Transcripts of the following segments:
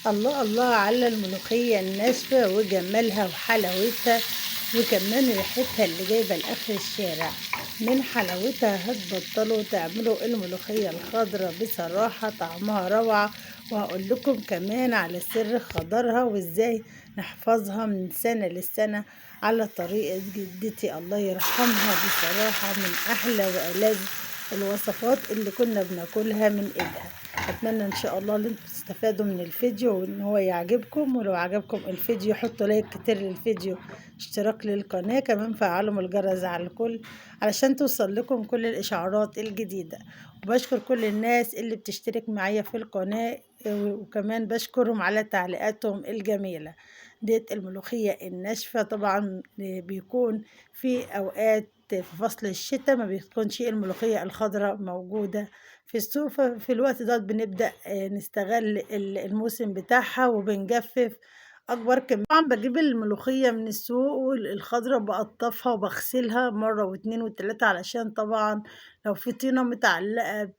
الله الله على الملوخية الناشفة وجمالها وحلاوتها، وكمان ريحتها اللي جايبة لآخر الشارع. من حلاوتها هتبطلوا تعملوا الملوخية الخضراء، بصراحة طعمها روعة. وهقول لكم كمان على سر خضرها وازاي نحفظها من سنة للسنة على طريقة جدتي الله يرحمها. بصراحة من أحلى وألذ الوصفات اللي كنا بناكلها من ايدها. اتمنى ان شاء الله ان انتم تستفادوا من الفيديو وان هو يعجبكم، ولو عجبكم الفيديو حطوا لايك كتير للفيديو، اشتراك للقناة، كمان فعلوا الجرس على الكل علشان توصل لكم كل الاشعارات الجديدة. وبشكر كل الناس اللي بتشترك معايا في القناة، وكمان بشكرهم على تعليقاتهم الجميلة. ديت الملوخية الناشفة طبعا بيكون في اوقات في فصل الشتاء ما بتكونش الملوخية الخضراء موجودة في السوق، في الوقت ده بنبدأ نستغل الموسم بتاعها وبنجفف أكبر كمية. طبعا بجيب الملوخية من السوق الخضراء، بقطفها وبغسلها مرة واتنين وتلاتة، علشان طبعا لو في طينة متعلقة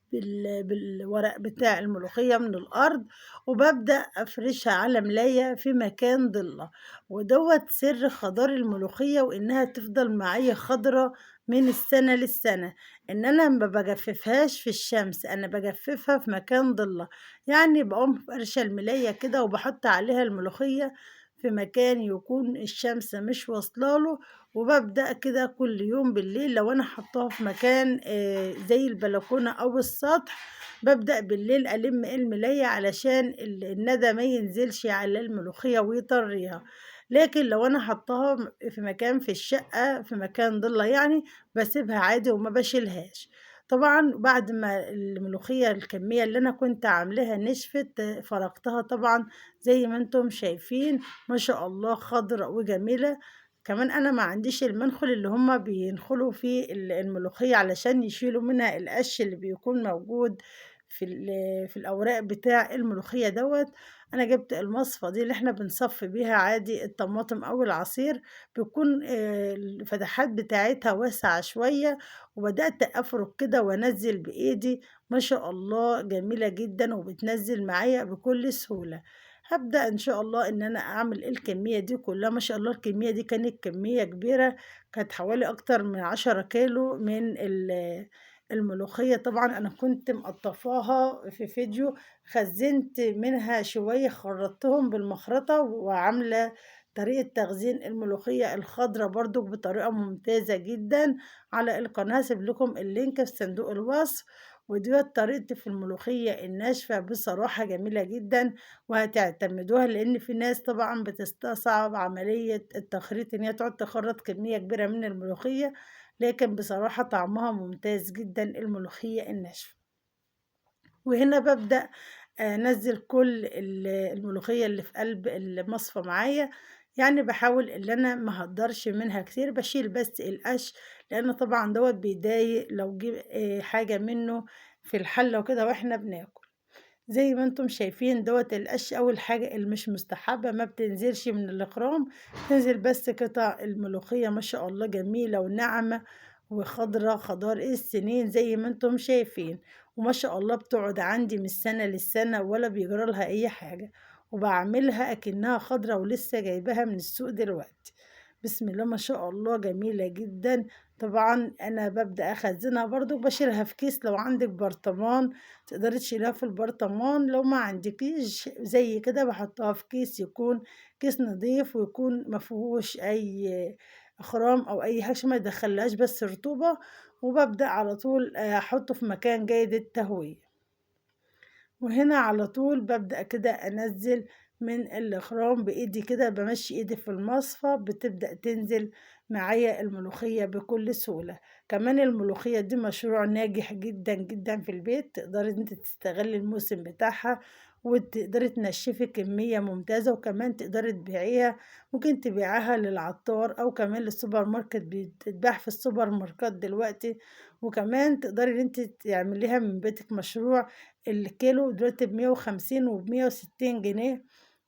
بالورق بتاع الملوخية من الأرض، وببدأ أفرشها على ملاية في مكان ضلة. ودوت سر خضار الملوخية وإنها تفضل معايا خضرة من السنة للسنة، ان انا ما بجففهاش في الشمس، انا بجففها في مكان ضلة. يعني بقوم فرشة الملاية كده وبحط عليها الملوخية في مكان يكون الشمس مش واصلاله. وببدأ كده كل يوم بالليل لو انا حطاها في مكان زي البلكونة او السطح، ببدأ بالليل ألم الملاية علشان الندى ما ينزلش على الملوخية ويطريها. لكن لو انا حطاها في مكان في الشقة في مكان ضلة يعني، بسيبها عادي وما بشيلهاش. طبعا بعد ما الملوخية الكمية اللي انا كنت عاملاها نشفت، فرقتها طبعا زي ما انتم شايفين ما شاء الله خضرة وجميلة. كمان انا ما عنديش المنخل اللي هما بينخلوا فيه الملوخية علشان يشيلوا منها القش اللي بيكون موجود في الاوراق بتاع الملوخية دوت. انا جبت المصفى دي اللي احنا بنصفي بيها عادي الطماطم او العصير، بيكون الفتحات بتاعتها واسعة شوية، وبدأت أفرك كده وأنزل بإيدي. ما شاء الله جميلة جدا وبتنزل معايا بكل سهولة. هبدأ إن شاء الله إن أنا أعمل الكمية دي كلها. ما شاء الله الكمية دي كانت كمية كبيرة، كانت حوالي أكتر من 10 كيلو من الملوخية. طبعا أنا كنت مقطفاها في فيديو، خزنت منها شوية خرطتهم بالمخرطة، وعاملة طريقة تخزين الملوخية الخضراء برضو بطريقة ممتازة جدا على القناة. هسيب لكم اللينك في صندوق الوصف. ودي طريقتي في الملوخية الناشفة، بصراحة جميلة جدا وهتعتمدوها، لأن في ناس طبعا بتستصعب عملية التخريط إن هي تقعد تخرط كمية كبيرة من الملوخية، لكن بصراحة طعمها ممتاز جدا الملوخية الناشفة. وهنا ببدأ أنزل كل الملوخية اللي في قلب المصفى معايا. يعني بحاول ان انا ما اهدرش منها كتير، بشيل بس القش، لان طبعا دوت بيضايق لو جيب حاجة منه في الحلة وكده واحنا بناكل. زي ما انتم شايفين دوت القش، اول حاجة اللي مش مستحبة ما بتنزلش من الاخرام، تنزل بس قطع الملوخية ما شاء الله جميلة وناعمة وخضرة خضار السنين زي ما انتم شايفين. وما شاء الله بتقعد عندي من السنة للسنة ولا بيجرى لها اي حاجة، وبعملها اكنها خضرة ولسه جايباها من السوق دلوقتي. بسم الله ما شاء الله جميلة جدا. طبعا انا ببدأ اخزنها برضو، بشيلها في كيس. لو عندك برطمان تقدري تشيلها في البرطمان، لو ما عندكيش زي كده بحطها في كيس، يكون كيس نظيف ويكون ما فيهوش اي خرام او اي حاجه عشان ما يدخلهاش بس رطوبه. وببدأ على طول احطه في مكان جيد التهوية. وهنا على طول ببدأ كده انزل من الاخرام بايدي كده، بمشي ايدي في المصفى بتبدأ تنزل معايا الملوخية بكل سهولة. كمان الملوخية دي مشروع ناجح جدا جدا في البيت، تقدري انت تستغلي الموسم بتاعها وتقدري تنشفي كمية ممتازة، وكمان تقدري تبيعيها. ممكن تبيعها للعطار او كمان للسوبر ماركت، بتتباع في السوبر ماركت دلوقتي. وكمان تقدري ان انت تعمليها من بيتك مشروع. الكيلو دلوقتي ب150 وب160 جنيه.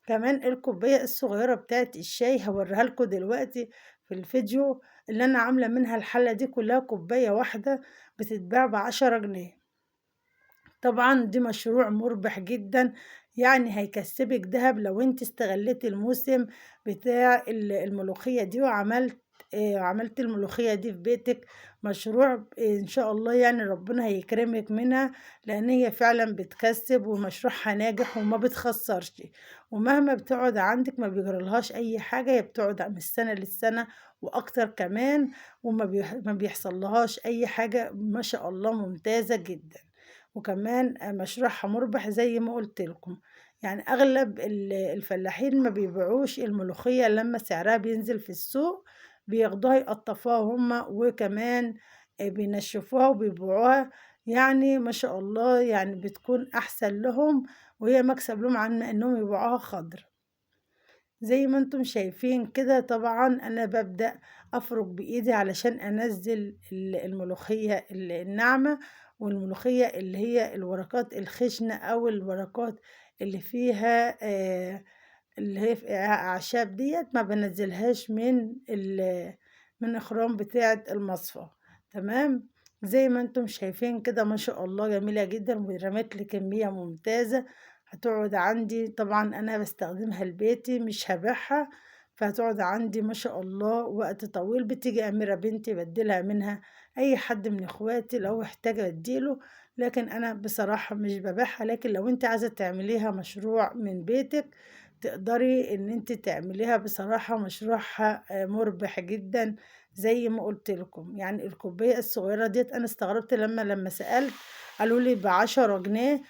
كمان الكوباية الصغيرة بتاعت الشاي هوريها لكم دلوقتي في الفيديو، اللي انا عاملة منها الحلة دي كلها كوباية واحدة بتتباع ب10 جنيه. طبعا دي مشروع مربح جدا، يعني هيكسبك دهب لو انت استغليتي الموسم بتاع الملوخية دي عملت الملوخية دي في بيتك مشروع. ان شاء الله يعني ربنا هيكرمك منها، لان هي فعلا بتكسب ومشروعها ناجح وما بتخسرش، ومهما بتقعد عندك ما بيجرالهاش اي حاجة، هي بتقعد من السنة للسنة واكتر كمان، ما بيحصلهاش اي حاجة، ما شاء الله ممتازة جدا. وكمان مشروعها مربح زي ما قلت لكم. يعني اغلب الفلاحين ما بيبيعوش الملوخية لما سعرها بينزل في السوق، بياخدوها يقطفوها هما، وكمان بينشفوها وبيبيعوها. يعني ما شاء الله يعني بتكون احسن لهم، وهي مكسب لهم عن ما انهم يبيعوها خضر. زي ما انتم شايفين كده طبعا انا ببدأ افرك بايدي علشان انزل الملوخية الناعمة، والملوخية اللي هي الورقات الخشنة او الورقات اللي فيها اللي هي في اعشاب ديت، ما بنزلهاش من اخرام بتاعة المصفى. تمام. زي ما انتم شايفين كده ما شاء الله جميلة جدا، ورميت لي كمية ممتازة هتقعد عندي. طبعا انا بستخدمها لبيتي مش هبيعها، فهتقعد عندي ما شاء الله وقت طويل. بتيجي اميرة بنتي بديلها منها، اي حد من اخواتي لو احتاج اديله، لكن انا بصراحة مش ببيعها. لكن لو انت عايزة تعمليها مشروع من بيتك تقدري ان انت تعمليها، بصراحة مشروعها مربح جدا. زي ما قلت لكم يعني الكوباية الصغيرة ديت انا استغربت لما سألت قالوا لي ب10 جنيه.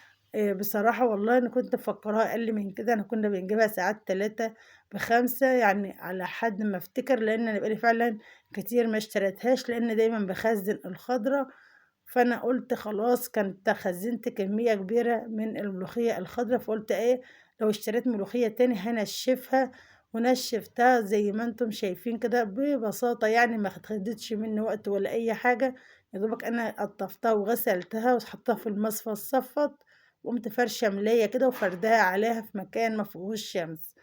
بصراحة والله أنا كنت مفكراها أقل من كده، أنا كنا بنجيبها ساعات 3 ب5 يعني على حد ما أفتكر، لأن أنا بقالي فعلا كتير ما اشتريتهاش، لأن دايما بخزن الخضرة. فأنا قلت خلاص، كنت خزنت كمية كبيرة من الملوخية الخضرة، فقلت إيه لو اشتريت ملوخية تاني هنشفها. ونشفتها زي ما انتم شايفين كده ببساطة، يعني ما خدتش مني وقت ولا أي حاجة. يا دوبك أنا قطفتها وغسلتها وحطها في المصفى الصفت، وقمت فرشة ملاية كده وفردها عليها في مكان ما فيهوش شمس.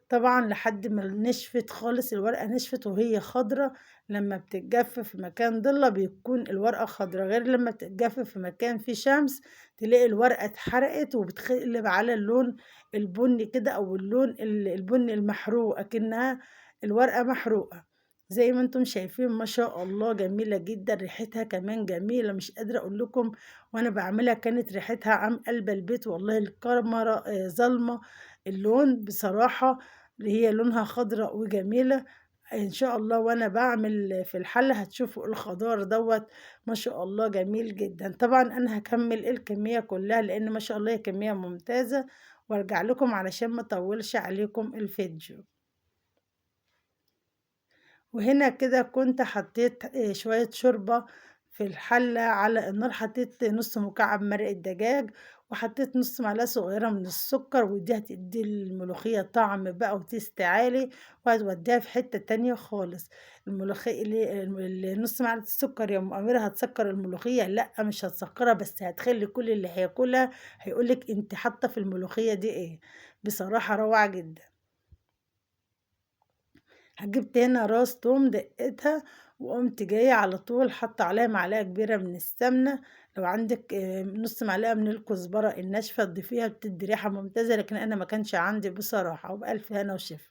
طبعا لحد ما نشفت خالص، الورقة نشفت وهي خضرة. لما بتتجفف في مكان ضلة بيكون الورقة خضرة، غير لما بتتجفف في مكان فيه شمس تلاقي الورقة اتحرقت وبتقلب على اللون البني كده، او اللون البني المحروق، اكنها الورقة محروقة. زي ما انتم شايفين ما شاء الله جميلة جدا، ريحتها كمان جميلة مش قادرة اقول لكم. وانا بعملها كانت ريحتها عم قلب البيت، والله الكاميرا ظلمة اللون بصراحة، اللي هي لونها خضراء وجميلة. ان شاء الله وانا بعمل في الحلة هتشوفوا الخضار دوت ما شاء الله جميل جدا. طبعا انا هكمل الكمية كلها لان ما شاء الله هي كمية ممتازة، وارجع لكم علشان ما اطولش عليكم الفيديو. وهنا كده كنت حطيت شوية شوربة في الحلة على النار، حطيت نص مكعب مرق الدجاج، وحطيت نص معلقة صغيرة من السكر، ودي هتدي الملوخية طعم بقى وتيست عالي، وهتوديها في حتة تانية خالص. الملوخية نص معلقة السكر يا مؤمرة هتسكر الملوخية؟ لا مش هتسكرها، بس هتخلي كل اللي هياكلها هيقولك انت حاطة في الملوخية دي ايه. بصراحة روعة جدا. جبت هنا راس توم دقتها، وقمت جاية على طول حاطة عليها معلقة كبيرة من السمنة. لو عندك نص معلقة من الكزبرة الناشفة تضيفيها بتدي ريحة ممتازة، لكن أنا ما كانش عندي بصراحة، وبألف هنا وشفا.